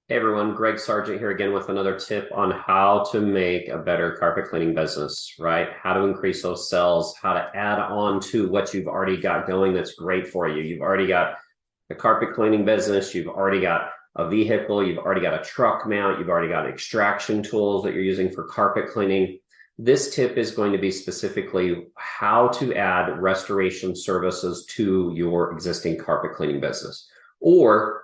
Hey everyone, Greg Sargent here again with another tip on how to make a better carpet cleaning business, right? How to increase those sales, how to add on to what you've already got going that's great for you. You've already got a carpet cleaning business, you've already got a vehicle, you've already got a truck mount, you've already got extraction tools that you're using for carpet cleaning. This tip is going to be specifically how to add restoration services to your existing carpet cleaning business. Or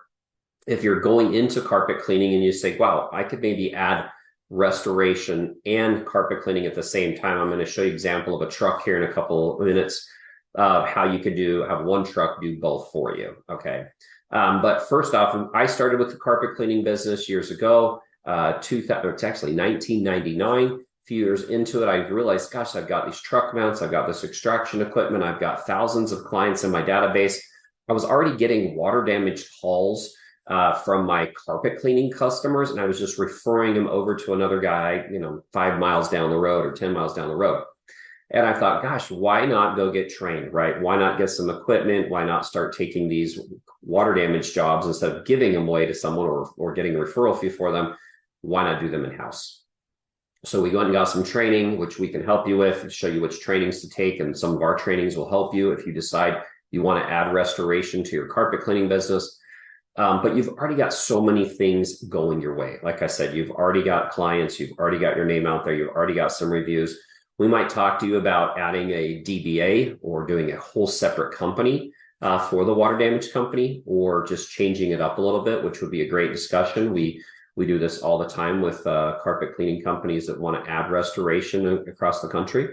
if you're going into carpet cleaning and you say, wow, I could maybe add restoration and carpet cleaning at the same time. I'm going to show you an example of a truck here in a couple of minutes of how you could have one truck do both for you. Okay. But first off, I started with the carpet cleaning business years ago, it's actually 1999. A few years into it, I realized, gosh, I've got these truck mounts, I've got this extraction equipment, I've got thousands of clients in my database. I was already getting water damaged calls from my carpet cleaning customers, and I was just referring them over to another guy, 5 miles down the road or 10 miles down the road. And I thought, gosh, why not go get trained, right? Why not get some equipment? Why not start taking these water damage jobs instead of giving them away to someone or getting a referral fee for them? Why not do them in-house? So we went and got some training, which we can help you with, show you which trainings to take. And some of our trainings will help you if you decide you want to add restoration to your carpet cleaning business. But you've already got so many things going your way. Like I said, you've already got clients, you've already got your name out there, you've already got some reviews. We might talk to you about adding a DBA or doing a whole separate company for the water damage company, or just changing it up a little bit, which would be a great discussion. We do this all the time with carpet cleaning companies that want to add restoration across the country.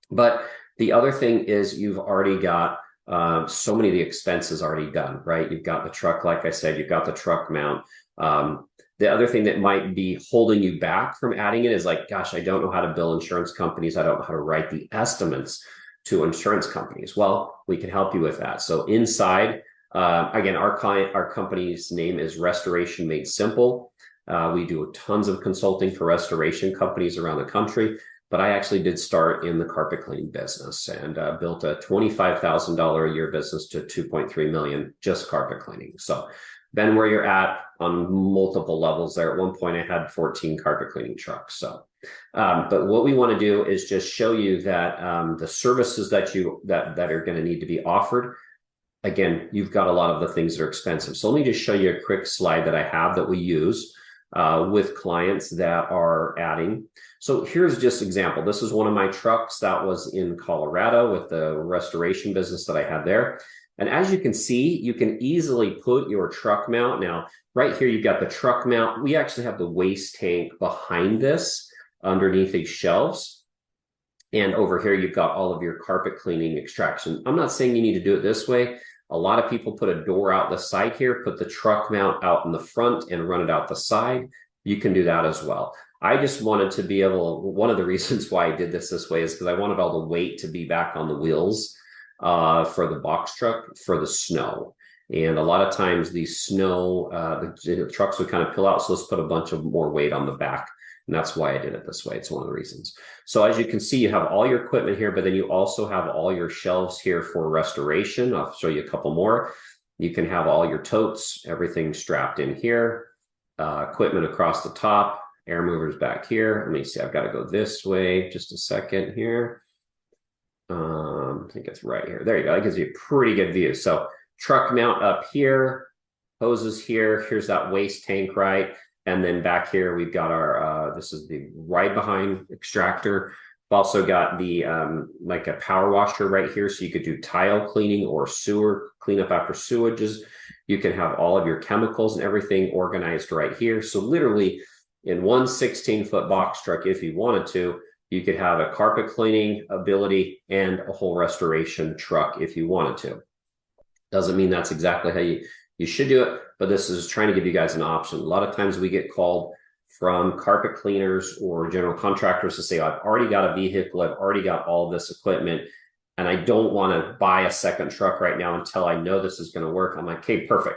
But the other thing is you've already got so many of the expenses already done, right? You've got the truck, like I said, you've got the truck mount. The other thing that might be holding you back from adding it is like, gosh, I don't know how to bill insurance companies. I don't know how to write the estimates to insurance companies. Well, we can help you with that. So inside, again, our company's name is Restoration Made Simple. We do tons of consulting for restoration companies around the country. But I actually did start in the carpet cleaning business and built a $25,000 a year business to 2.3 million just carpet cleaning. So been where you're at on multiple levels there. At one point, I had 14 carpet cleaning trucks. So, but what we want to do is just show you that the services that are going to need to be offered. Again, you've got a lot of the things that are expensive. So let me just show you a quick slide that I have that we use with clients that are adding. So here's just an example. This is one of my trucks that was in Colorado with the restoration business that I had there. And as you can see, you can easily put your truck mount. Now, right here, you've got the truck mount. We actually have the waste tank behind this underneath these shelves. And over here, you've got all of your carpet cleaning extraction. I'm not saying you need to do it this way. A lot of people put a door out the side here, put the truck mount out in the front and run it out the side. You can do that as well. I just wanted to be able, one of the reasons why I did this way is because I wanted all the weight to be back on the wheels for the box truck for the snow. And a lot of times the snow, the trucks would kind of pill out. So let's put a bunch of more weight on the back. And that's why I did it this way. It's one of the reasons. So as you can see, you have all your equipment here, but then you also have all your shelves here for restoration. I'll show you a couple more. You can have all your totes, everything strapped in here, equipment across the top, air movers back here. Let me see, I've got to go this way just a second here. I think it's right here. There you go. That gives you a pretty good view. So truck mount up here, hoses here. Here's that waste tank, right? And then back here, we've got our, this is the right behind extractor. We've also got the, like a power washer right here. So you could do tile cleaning or sewer cleanup after sewages. You can have all of your chemicals and everything organized right here. So literally in one 16-foot box truck, if you wanted to, you could have a carpet cleaning ability and a whole restoration truck if you wanted to. Doesn't mean that's exactly how you should do it, but this is trying to give you guys an option. A lot of times we get called from carpet cleaners or general contractors to say, I've already got a vehicle, I've already got all of this equipment, and I don't want to buy a second truck right now until I know this is going to work. I'm like, okay, perfect.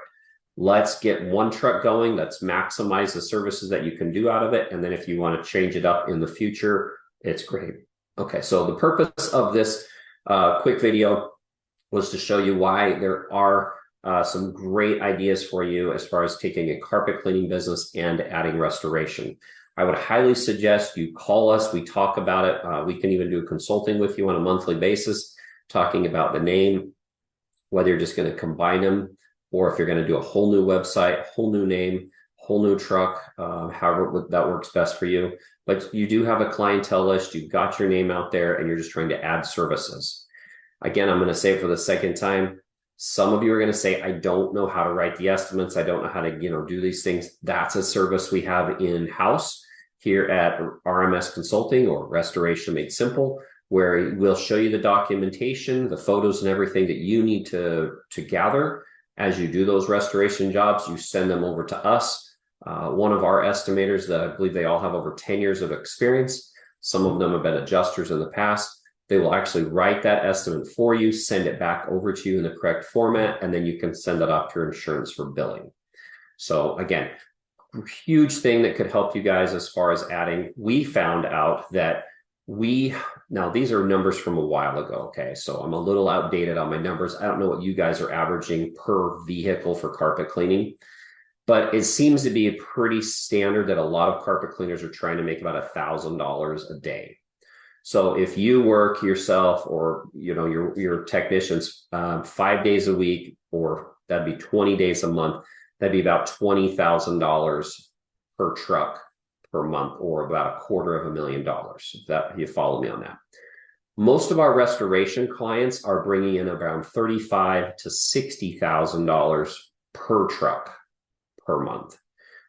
Let's get one truck going. Let's maximize the services that you can do out of it. And then if you want to change it up in the future, it's great. Okay, so the purpose of this quick video was to show you why there are some great ideas for you as far as taking a carpet cleaning business and adding restoration. I would highly suggest you call us. We talk about it. We can even do consulting with you on a monthly basis, talking about the name, whether you're just going to combine them or if you're going to do a whole new website, whole new name, whole new truck, however that works best for you. But you do have a clientele list. You've got your name out there and you're just trying to add services. Again, I'm going to say it for the second time. Some of you are going to say, I don't know how to write the estimates. I don't know how to, do these things. That's a service we have in-house here at RMS Consulting, or Restoration Made Simple, where we'll show you the documentation, the photos and everything that you need to gather as you do those restoration jobs. You send them over to us. One of our estimators, that I believe they all have over 10 years of experience. Some of them have been adjusters in the past. They will actually write that estimate for you, send it back over to you in the correct format, and then you can send that off to your insurance for billing. So again, huge thing that could help you guys as far as adding. We found out that now these are numbers from a while ago, okay? So I'm a little outdated on my numbers. I don't know what you guys are averaging per vehicle for carpet cleaning, but it seems to be pretty standard that a lot of carpet cleaners are trying to make about $1,000 a day. So if you work yourself, or your technicians 5 days a week, or that'd be 20 days a month, that'd be about $20,000 per truck per month, or about $250,000. If that, you follow me on that. Most of our restoration clients are bringing in around $35,000 to $60,000 per truck per month.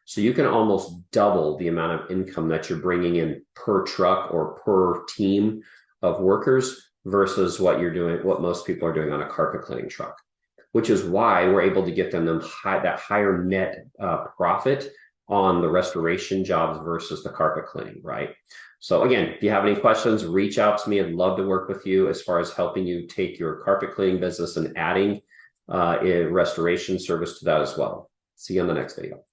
So you can almost double the amount of income that you're bringing in per truck or per team of workers versus what most people are doing on a carpet cleaning truck, which is why we're able to get them that higher net profit on the restoration jobs versus the carpet cleaning, right? So again, if you have any questions, reach out to me. I'd love to work with you as far as helping you take your carpet cleaning business and adding a restoration service to that as well. See you on the next video.